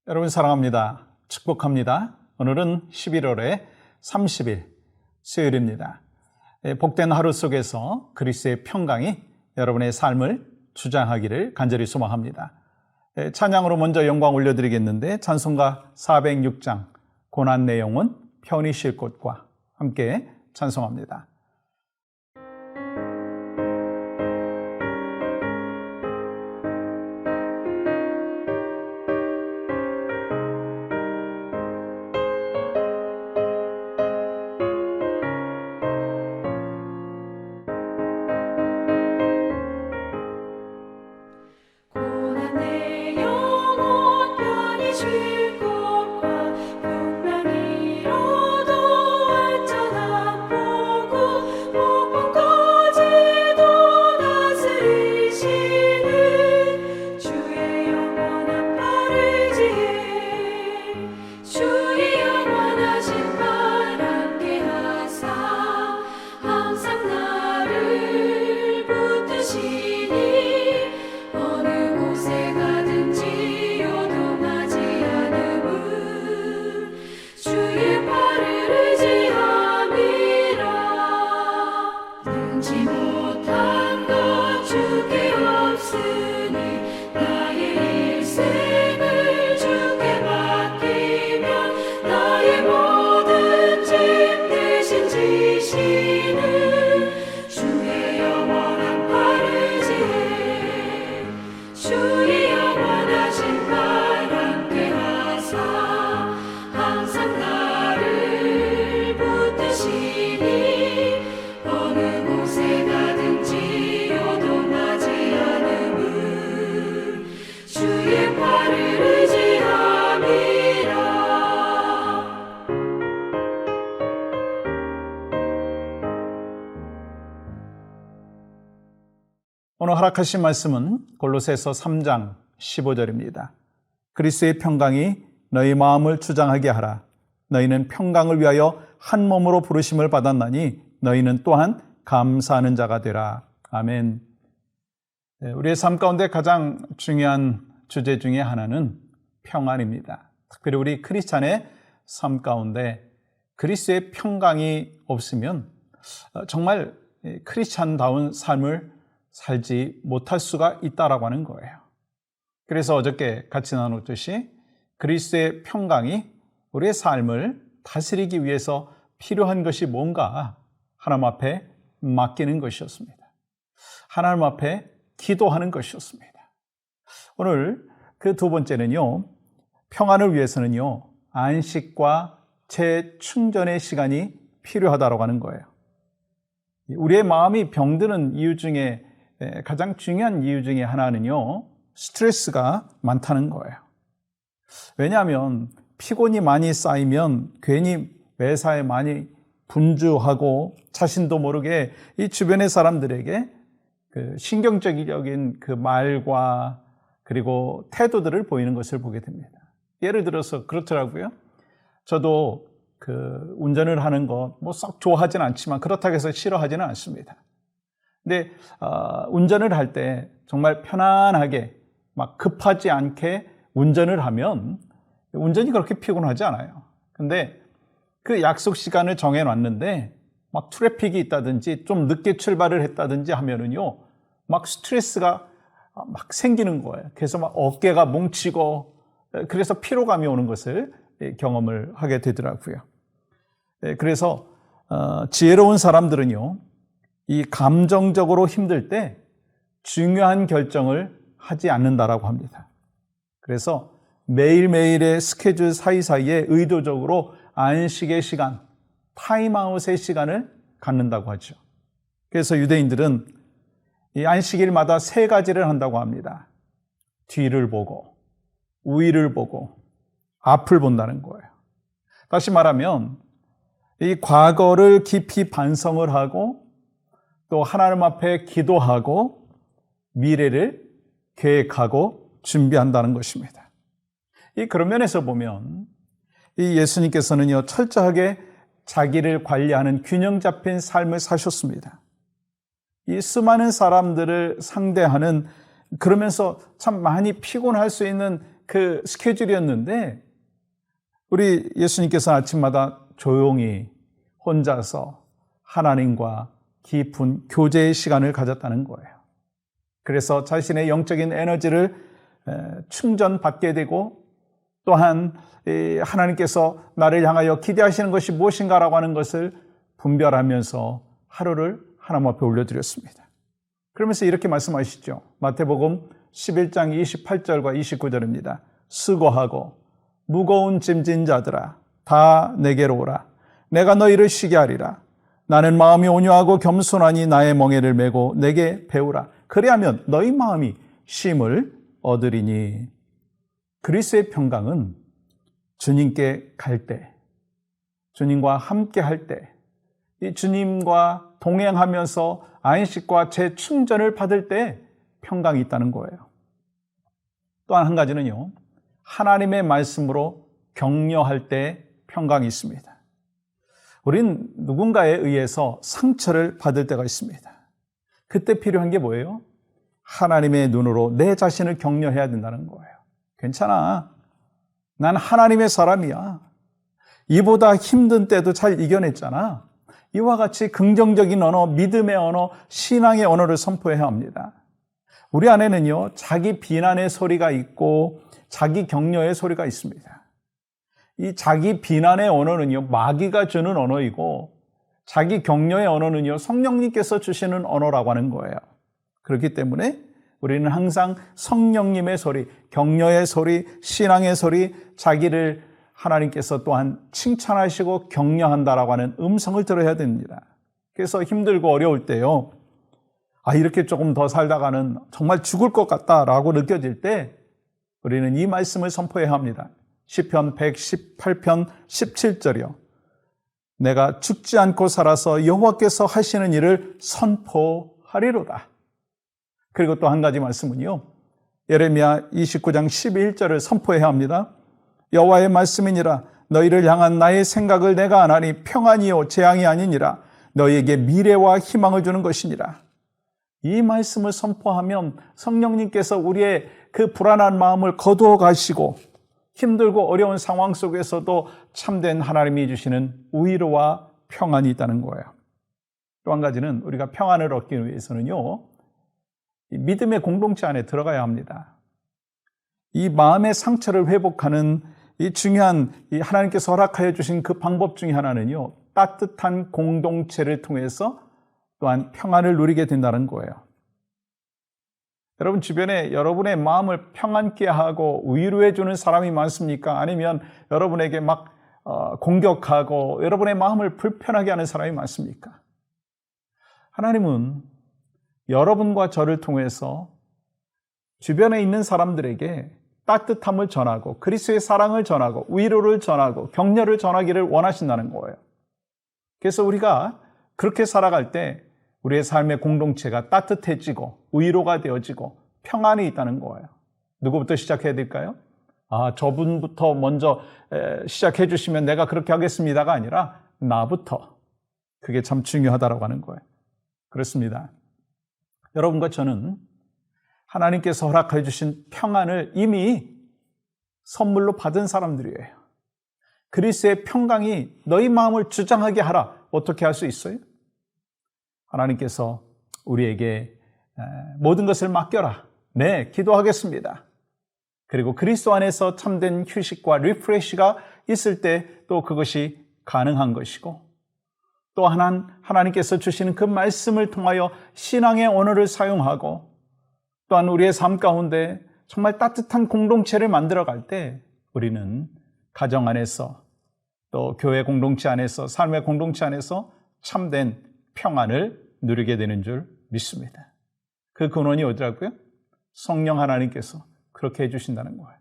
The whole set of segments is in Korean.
여러분 사랑합니다. 축복합니다. 오늘은 11월의 30일 수요일입니다. 복된 하루 속에서 그리스도의 평강이 여러분의 삶을 주장하기를 간절히 소망합니다. 찬양으로 먼저 영광 올려드리겠는데 찬송가 406장 고난 내용은 편히 쉴 곳과 함께 찬송합니다. 오늘 허락하신 말씀은 골로새서 3장 15절입니다. 그리스도의 평강이 너희 마음을 주장하게 하라. 너희는 평강을 위하여 한 몸으로 부르심을 받았나니 너희는 또한 감사하는 자가 되라. 아멘. 우리의 삶 가운데 가장 중요한 주제 중에 하나는 평안입니다. 특별히 우리 크리스찬의 삶 가운데 그리스도의 평강이 없으면 정말 크리스찬다운 삶을 살지 못할 수가 있다라고 하는 거예요. 그래서 어저께 같이 나눴듯이 그리스도의 평강이 우리의 삶을 다스리기 위해서 필요한 것이 뭔가 하나님 앞에 맡기는 것이었습니다. 하나님 앞에 기도하는 것이었습니다. 오늘 그 두 번째는요, 평안을 위해서는요, 안식과 재충전의 시간이 필요하다고 하는 거예요. 우리의 마음이 병드는 이유 중에 가장 중요한 이유 중에 하나는요, 스트레스가 많다는 거예요. 왜냐하면 피곤이 많이 쌓이면 괜히 매사에 많이 분주하고 자신도 모르게 이 주변의 사람들에게 그 신경적인 그 말과 그리고 태도들을 보이는 것을 보게 됩니다. 예를 들어서 그렇더라고요. 저도 그 운전을 하는 거 뭐 썩 좋아하진 않지만 그렇다고 해서 싫어하지는 않습니다. 근데 운전을 할 때 정말 편안하게 막 급하지 않게 운전을 하면 운전이 그렇게 피곤하지 않아요. 근데 그 약속 시간을 정해놨는데 막 트래픽이 있다든지 좀 늦게 출발을 했다든지 하면은요, 막 스트레스가 막 생기는 거예요. 그래서 막 어깨가 뭉치고 그래서 피로감이 오는 것을 경험을 하게 되더라고요. 그래서 지혜로운 사람들은요, 이 감정적으로 힘들 때 중요한 결정을 하지 않는다라고 합니다. 그래서 매일매일의 스케줄 사이사이에 의도적으로 안식의 시간, 타임아웃의 시간을 갖는다고 하죠. 그래서 유대인들은 이 안식일마다 3가지를 한다고 합니다. 뒤를 보고, 위를 보고, 앞을 본다는 거예요. 다시 말하면 이 과거를 깊이 반성을 하고 또 하나님 앞에 기도하고 미래를 계획하고 준비한다는 것입니다. 그런 면에서 보면 이 예수님께서는요, 철저하게 자기를 관리하는 균형 잡힌 삶을 사셨습니다. 이 수많은 사람들을 상대하는, 그러면서 참 많이 피곤할 수 있는 그 스케줄이었는데 우리 예수님께서 아침마다 조용히 혼자서 하나님과 깊은 교제의 시간을 가졌다는 거예요. 그래서 자신의 영적인 에너지를 충전받게 되고 또한 하나님께서 나를 향하여 기대하시는 것이 무엇인가라고 하는 것을 분별하면서 하루를 하나님 앞에 올려드렸습니다. 그러면서 이렇게 말씀하시죠. 마태복음 11장 28절과 29절입니다. 수고하고 무거운 짐진 자들아 다 내게로 오라. 내가 너희를 쉬게 하리라. 나는 마음이 온유하고 겸손하니 나의 멍에를 메고 내게 배우라. 그리하면 너희 마음이 쉼을 얻으리니. 그리스도의 평강은 주님께 갈 때, 주님과 함께 할 때, 이 주님과 동행하면서 안식과 재충전을 받을 때 평강이 있다는 거예요. 또한 한 가지는요, 하나님의 말씀으로 격려할 때 평강이 있습니다. 우린 누군가에 의해서 상처를 받을 때가 있습니다. 그때 필요한 게 뭐예요? 하나님의 눈으로 내 자신을 격려해야 된다는 거예요. 괜찮아. 난 하나님의 사람이야. 이보다 힘든 때도 잘 이겨냈잖아. 이와 같이 긍정적인 언어, 믿음의 언어, 신앙의 언어를 선포해야 합니다. 우리 안에는요, 자기 비난의 소리가 있고 자기 격려의 소리가 있습니다. 이 자기 비난의 언어는요, 마귀가 주는 언어이고 자기 격려의 언어는요, 성령님께서 주시는 언어라고 하는 거예요. 그렇기 때문에 우리는 항상 성령님의 소리, 격려의 소리, 신앙의 소리, 자기를 하나님께서 또한 칭찬하시고 격려한다라고 하는 음성을 들어야 됩니다. 그래서 힘들고 어려울 때요, 이렇게 조금 더 살다가는 정말 죽을 것 같다라고 느껴질 때 우리는 이 말씀을 선포해야 합니다. 시편 118편 17절이요. 내가 죽지 않고 살아서 여호와께서 하시는 일을 선포하리로다. 그리고 또 한 가지 말씀은요, 예레미야 29장 11절을 선포해야 합니다. 여호와의 말씀이니라. 너희를 향한 나의 생각을 내가 아나니 평안이요 재앙이 아니니라. 너희에게 미래와 희망을 주는 것이니라. 이 말씀을 선포하면 성령님께서 우리의 그 불안한 마음을 거두어 가시고 힘들고 어려운 상황 속에서도 참된 하나님이 주시는 위로와 평안이 있다는 거예요. 또 한 가지는 우리가 평안을 얻기 위해서는요, 이 믿음의 공동체 안에 들어가야 합니다. 이 마음의 상처를 회복하는 이 중요한 이 하나님께서 허락하여 주신 그 방법 중에 하나는요, 따뜻한 공동체를 통해서 또한 평안을 누리게 된다는 거예요. 여러분 주변에 여러분의 마음을 평안케 하고 위로해 주는 사람이 많습니까? 아니면 여러분에게 막 공격하고 여러분의 마음을 불편하게 하는 사람이 많습니까? 하나님은 여러분과 저를 통해서 주변에 있는 사람들에게 따뜻함을 전하고 그리스도의 사랑을 전하고 위로를 전하고 격려를 전하기를 원하신다는 거예요. 그래서 우리가 그렇게 살아갈 때 우리의 삶의 공동체가 따뜻해지고 위로가 되어지고 평안이 있다는 거예요. 누구부터 시작해야 될까요? 저분부터 먼저 시작해 주시면 내가 그렇게 하겠습니다가 아니라 나부터. 그게 참 중요하다고 하는 거예요. 그렇습니다. 여러분과 저는 하나님께서 허락해 주신 평안을 이미 선물로 받은 사람들이에요. 그리스도의 평강이 너희 마음을 주장하게 하라. 어떻게 할 수 있어요? 하나님께서 우리에게 모든 것을 맡겨라. 네, 기도하겠습니다. 그리고 그리스도 안에서 참된 휴식과 리프레시가 있을 때 또 그것이 가능한 것이고, 또 하나님께서 주시는 그 말씀을 통하여 신앙의 언어를 사용하고 또한 우리의 삶 가운데 정말 따뜻한 공동체를 만들어갈 때 우리는 가정 안에서 또 교회 공동체 안에서 삶의 공동체 안에서 참된 평안을 누리게 되는 줄 믿습니다. 그 근원이 어디라고요? 성령 하나님께서 그렇게 해주신다는 거예요.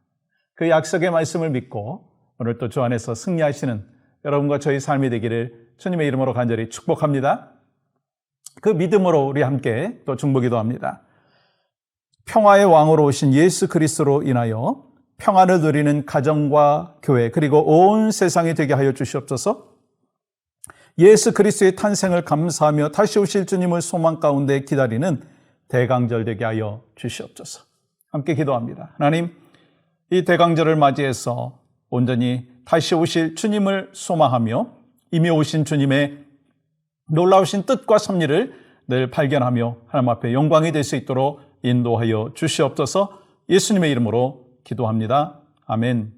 그 약속의 말씀을 믿고 오늘 또 주 안에서 승리하시는 여러분과 저희 삶이 되기를 주님의 이름으로 간절히 축복합니다. 그 믿음으로 우리 함께 또 중보기도합니다. 평화의 왕으로 오신 예수 그리스도로 인하여 평안을 누리는 가정과 교회 그리고 온 세상이 되게 하여 주시옵소서. 예수 그리스도의 탄생을 감사하며 다시 오실 주님을 소망 가운데 기다리는 대강절 되게 하여 주시옵소서. 함께 기도합니다. 하나님, 이 대강절을 맞이해서 온전히 다시 오실 주님을 소망하며 이미 오신 주님의 놀라우신 뜻과 섭리를 늘 발견하며 하나님 앞에 영광이 될 수 있도록 인도하여 주시옵소서. 예수님의 이름으로 기도합니다. 아멘.